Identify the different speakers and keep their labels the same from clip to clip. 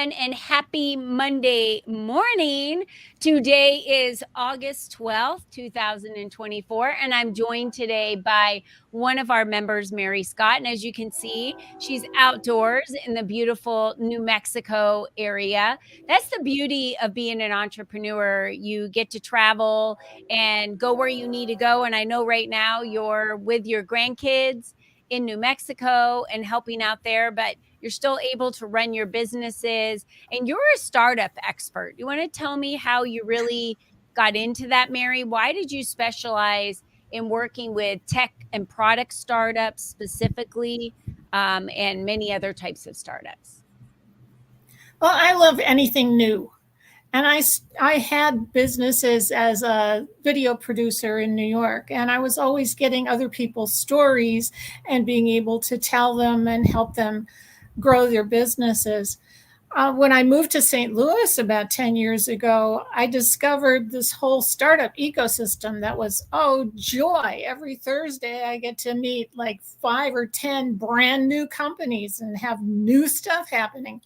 Speaker 1: everyone, and happy Monday morning. Today is August 12th, 2024, and I'm joined today by one of our members, Mary Scott. And as you can see, she's outdoors in the beautiful New Mexico area. That's the beauty of being an entrepreneur. You get to travel and go where you need to go. And I know right now you're with your grandkids in New Mexico and helping out there, but you're still able to run your businesses, and you're a startup expert. You want to tell me how you really got into that, Mary? Why did you specialize in working with tech and product startups specifically, and many other types of startups?
Speaker 2: Well, I love anything new. And I had businesses as a video producer in New York, and I was always getting other people's stories and being able to tell them and help them grow their businesses. When I moved to St. Louis about 10 years ago, I discovered this whole startup ecosystem that was, oh, joy. Every Thursday, I get to meet like 5 or 10 brand new companies and have new stuff happening.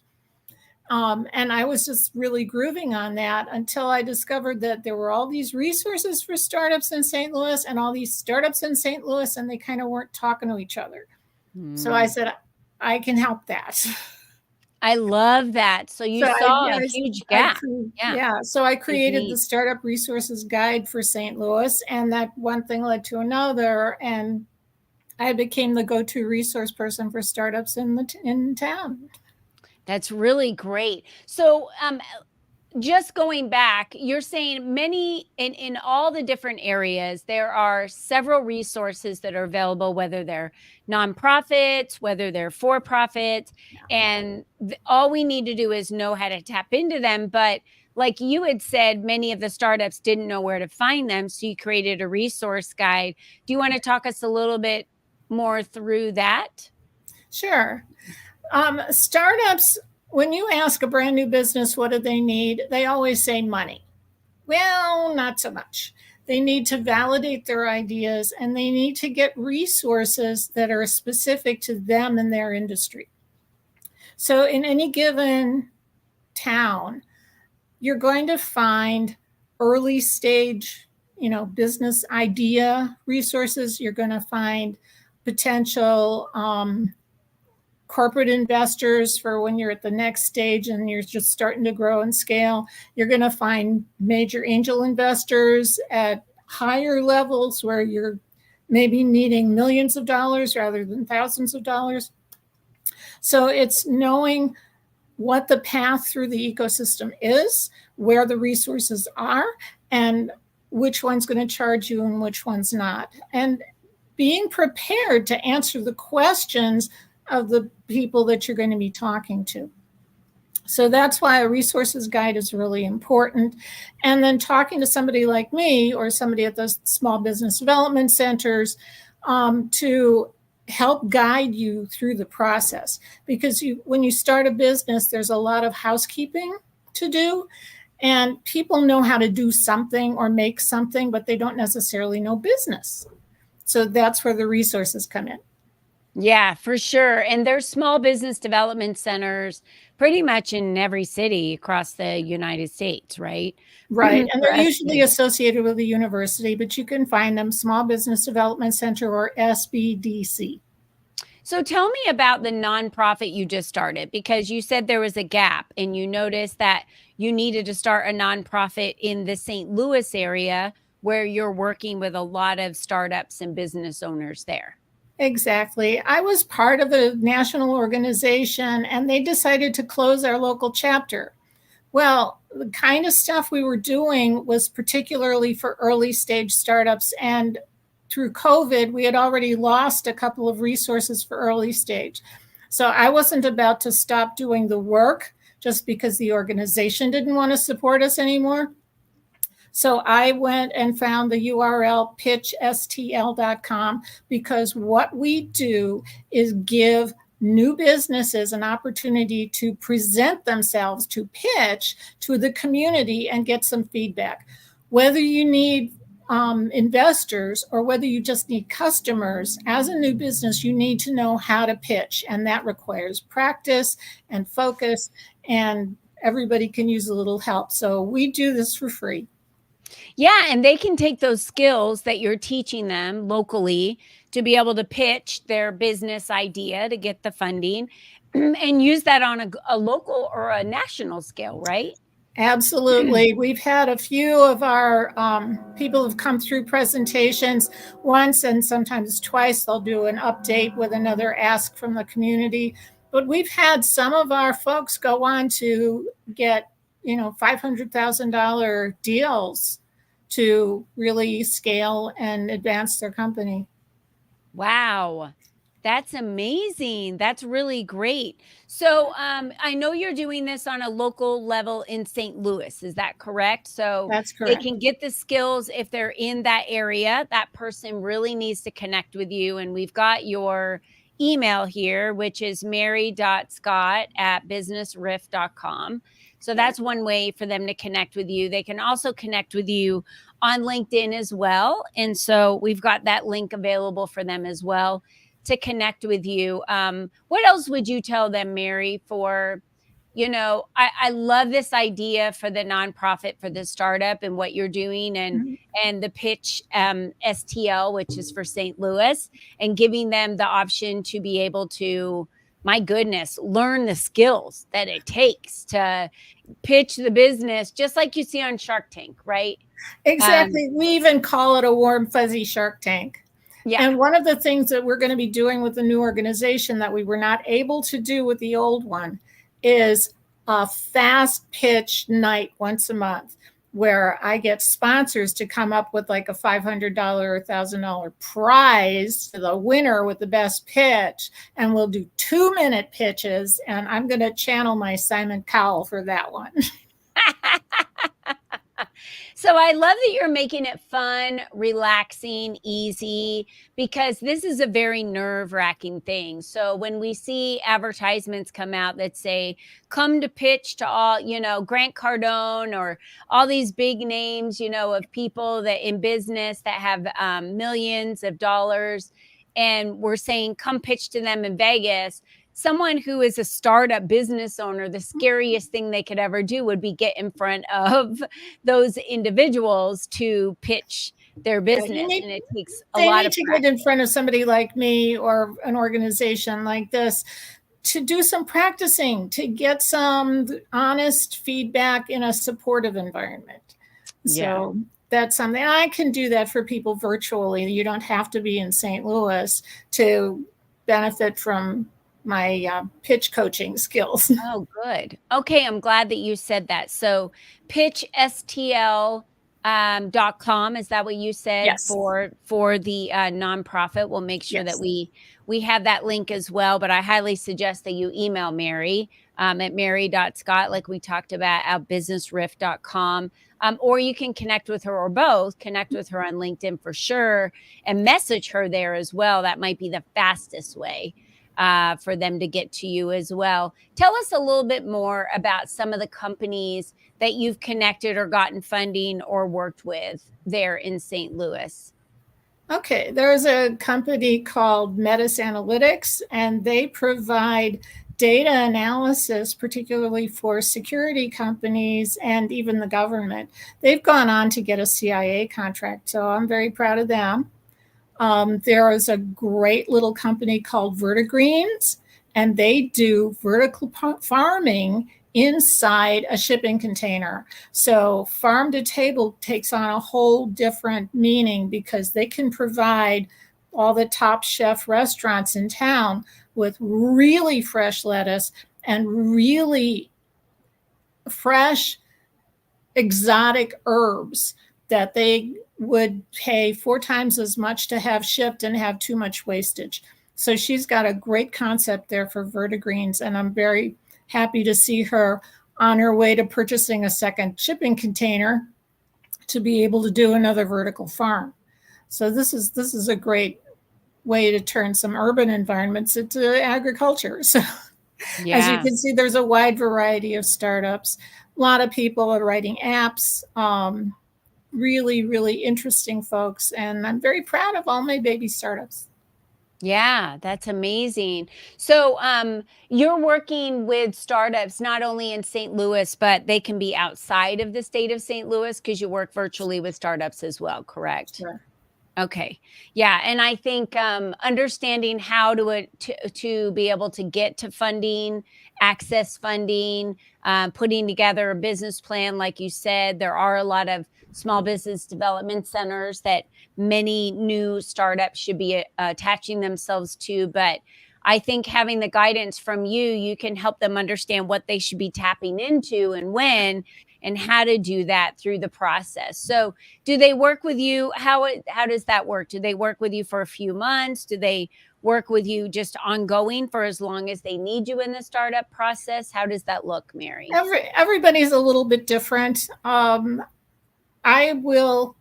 Speaker 2: And I was just really grooving on that until I discovered that there were all these resources for startups in St. Louis and all these startups in St. Louis, and they kind of weren't talking to each other. So I said, I can help that.
Speaker 1: I love that. So you saw a huge gap.
Speaker 2: So I created the Startup Resources Guide for St. Louis, and that one thing led to another, and I became the go-to resource person for startups in town.
Speaker 1: That's really great. So just going back, you're saying many in all the different areas, there are several resources that are available, whether they're nonprofits, whether they're for-profits, and all we need to do is know how to tap into them. But like you had said, many of the startups didn't know where to find them, so you created a resource guide. Do you want to talk us a little bit more through that?
Speaker 2: Sure. Startups, when you ask a brand new business, what do they need? They always say money. Well, not so much. They need to validate their ideas, and they need to get resources that are specific to them and their industry. So in any given town, you're going to find early stage, business idea resources. You're going to find potential corporate investors for when you're at the next stage and you're just starting to grow and scale. You're going to find major angel investors at higher levels where you're maybe needing millions of dollars rather than thousands of dollars. So it's knowing what the path through the ecosystem is, where the resources are, and which one's going to charge you and which one's not. And being prepared to answer the questions of the people that you're going to be talking to. So that's why a resources guide is really important. And then talking to somebody like me or somebody at those small business development centers to help guide you through the process. Because when you start a business, there's a lot of housekeeping to do. And people know how to do something or make something, but they don't necessarily know business. So that's where the resources come in.
Speaker 1: Yeah, for sure. And there's small business development centers pretty much in every city across the United States, right?
Speaker 2: Right. And they're usually associated with a university, but you can find them Small Business Development Center or SBDC.
Speaker 1: So tell me about the nonprofit you just started, because you said there was a gap and you noticed that you needed to start a nonprofit in the St. Louis area where you're working with a lot of startups and business owners there.
Speaker 2: Exactly. I was part of a national organization and they decided to close our local chapter. Well, the kind of stuff we were doing was particularly for early stage startups. And through COVID, we had already lost a couple of resources for early stage. So I wasn't about to stop doing the work just because the organization didn't want to support us anymore. So I went and found the URL pitchstl.com, because what we do is give new businesses an opportunity to present themselves, to pitch to the community and get some feedback. Whether you need investors or whether you just need customers, as a new business, you need to know how to pitch. And that requires practice and focus and everybody can use a little help. So we do this for free.
Speaker 1: Yeah, and they can take those skills that you're teaching them locally to be able to pitch their business idea to get the funding and use that on a local or a national scale, right?
Speaker 2: Absolutely. We've had a few of our people have come through presentations once and sometimes twice. They'll do an update with another ask from the community. But we've had some of our folks go on to get, $500,000 deals to really scale and advance their company.
Speaker 1: Wow. That's amazing. That's really great. So, I know you're doing this on a local level in St. Louis. Is that correct? So
Speaker 2: That's
Speaker 1: they
Speaker 2: correct.
Speaker 1: can get the skills if they're in that area. That person really needs to connect with you. And we've got your email here, which is mary.scott@businessriff.com. So that's one way for them to connect with you. They can also connect with you on LinkedIn as well. And so we've got that link available for them as well to connect with you. What else would you tell them, Mary, for, I love this idea for the nonprofit, for the startup and what you're doing and the pitch STL, which is for St. Louis, and giving them the option to be able to, my goodness, learn the skills that it takes to pitch the business, just like you see on Shark Tank, right?
Speaker 2: Exactly. We even call it a warm, fuzzy Shark Tank.
Speaker 1: Yeah.
Speaker 2: And one of the things that we're going to be doing with the new organization that we were not able to do with the old one is a fast pitch night once a month where I get sponsors to come up with like a $500 or $1,000 prize to the winner with the best pitch. And we'll do 2-minute pitches. And I'm going to channel my Simon Cowell for that one.
Speaker 1: So I love that you're making it fun, relaxing, easy, because this is a very nerve-wracking thing. So when we see advertisements come out that say, come to pitch to all, Grant Cardone or all these big names, of people that in business that have millions of dollars, and we're saying, come pitch to them in Vegas. Someone who is a startup business owner, the scariest thing they could ever do would be get in front of those individuals to pitch their business. And it takes a lot of
Speaker 2: practice. They need to
Speaker 1: practice.
Speaker 2: get in front of somebody like me or an organization like this to do some practicing, to get some honest feedback in a supportive environment.
Speaker 1: Yeah.
Speaker 2: So that's something I can do that for people virtually. You don't have to be in St. Louis to benefit from my pitch coaching skills.
Speaker 1: Oh, good. Okay, I'm glad that you said that. So pitchstl.com, is that what you said?
Speaker 2: Yes.
Speaker 1: For the nonprofit? We'll make sure
Speaker 2: Yes.
Speaker 1: that we have that link as well, but I highly suggest that you email Mary at mary.scott, like we talked about, at businessriff.com. Or you can connect with her, or both. Connect with her on LinkedIn for sure and message her there as well. That might be the fastest way for them to get to you as well. Tell us a little bit more about some of the companies that you've connected or gotten funding or worked with there in St. Louis.
Speaker 2: Okay, there's a company called Metis Analytics, and they provide data analysis, particularly for security companies and even the government. They've gone on to get a CIA contract, so I'm very proud of them. There is a great little company called Vertigreens, and they do vertical farming inside a shipping container. So farm to table takes on a whole different meaning because they can provide all the top chef restaurants in town with really fresh lettuce and really fresh exotic herbs that they would pay 4 times as much to have shipped and have too much wastage. So she's got a great concept there for Vertigreens, and I'm very happy to see her on her way to purchasing a second shipping container to be able to do another vertical farm. So this is a great way to turn some urban environments into agriculture. So yeah. As you can see, there's a wide variety of startups. A lot of people are writing apps. Really, really interesting folks. And I'm very proud of all my baby startups.
Speaker 1: Yeah, that's amazing. So, you're working with startups not only in St. Louis, but they can be outside of the state of St. Louis because you work virtually with startups as well, correct?
Speaker 2: Sure.
Speaker 1: Okay. Yeah, and I think, understanding how to be able to get to funding, access funding, putting together a business plan, like you said, there are a lot of small business development centers that many new startups should be attaching themselves to. But I think having the guidance from you, you can help them understand what they should be tapping into and when, and how to do that through the process. So, do they work with you? How does that work? Do they work with you for a few months? Do they work with you just ongoing for as long as they need you in the startup process? How does that look, Mary?
Speaker 2: Everybody's a little bit different. I will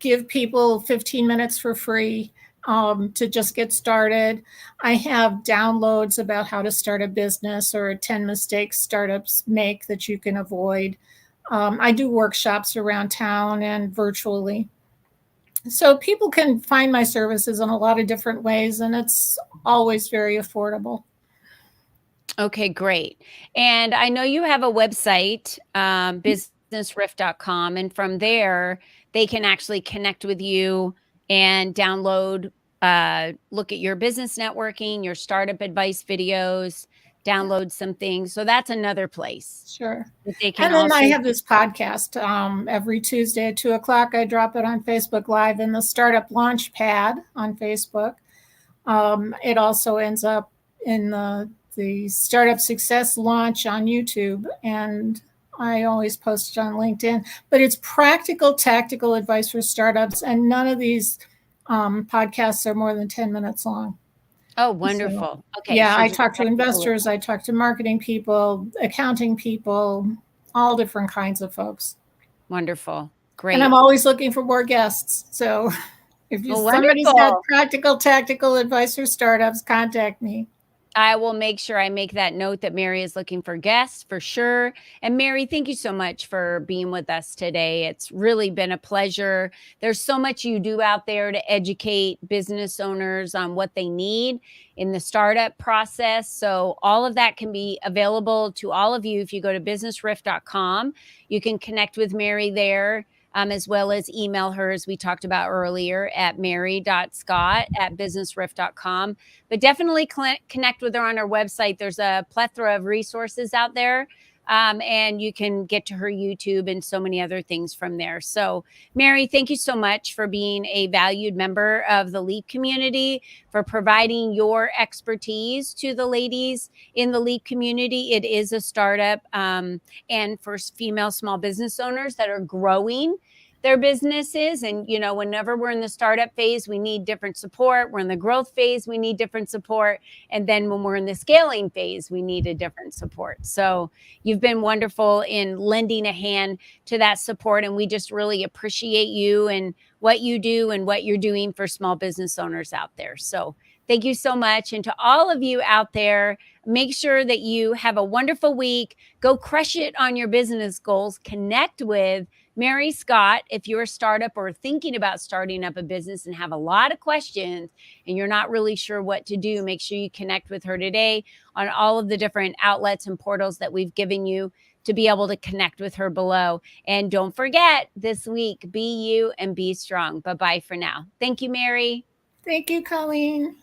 Speaker 2: give people 15 minutes for free to just get started. I have downloads about how to start a business or 10 mistakes startups make that you can avoid. I do workshops around town and virtually. So people can find my services in a lot of different ways, and it's always very affordable.
Speaker 1: Okay, great. And I know you have a website, businessriff.com, and from there they can actually connect with you and download, look at your business networking, your startup advice videos, download some things. So that's another place
Speaker 2: Sure.
Speaker 1: that they can
Speaker 2: And then I
Speaker 1: also.
Speaker 2: have this podcast every Tuesday at 2 o'clock. I drop it on Facebook Live in the Startup Launch Pad on Facebook. It also ends up in the Startup Success Launch on YouTube. And I always post it on LinkedIn. But it's practical, tactical advice for startups. And none of these podcasts are more than 10 minutes long.
Speaker 1: Oh,
Speaker 2: So,
Speaker 1: wonderful. Okay,
Speaker 2: yeah,
Speaker 1: so
Speaker 2: I
Speaker 1: just
Speaker 2: talk to
Speaker 1: practical.
Speaker 2: investors, I talk to marketing people, accounting people, all different kinds of folks.
Speaker 1: Wonderful.
Speaker 2: And I'm
Speaker 1: Great.
Speaker 2: always looking for more guests. So if
Speaker 1: Well,
Speaker 2: somebody's got
Speaker 1: wonderful.
Speaker 2: practical, tactical advice for startups, contact me.
Speaker 1: I will make sure I make that note that Mary is looking for guests for sure. And Mary, thank you so much for being with us today. It's really been a pleasure. There's so much you do out there to educate business owners on what they need in the startup process. So, all of that can be available to all of you if you go to businessriff.com. You can connect with Mary there. As well as email her, as we talked about earlier, at mary.scott@businessriff.com. But definitely connect with her on her website. There's a plethora of resources out there. And you can get to her YouTube and so many other things from there. So, Mary, thank you so much for being a valued member of the LEAP community, for providing your expertise to the ladies in the LEAP community. It is a startup, and for female small business owners that are growing their businesses. And, whenever we're in the startup phase, we need different support. We're in the growth phase, we need different support. And then when we're in the scaling phase, we need a different support. So you've been wonderful in lending a hand to that support. And we just really appreciate you and what you do and what you're doing for small business owners out there. So thank you so much. And to all of you out there, make sure that you have a wonderful week. Go crush it on your business goals. Connect with Mary Scott if you're a startup or thinking about starting up a business and have a lot of questions and you're not really sure what to do. Make sure you connect with her today on all of the different outlets and portals that we've given you to be able to connect with her below. And don't forget this week, be you and be strong. Bye bye for now. Thank you, Mary.
Speaker 2: Thank you, Colleen.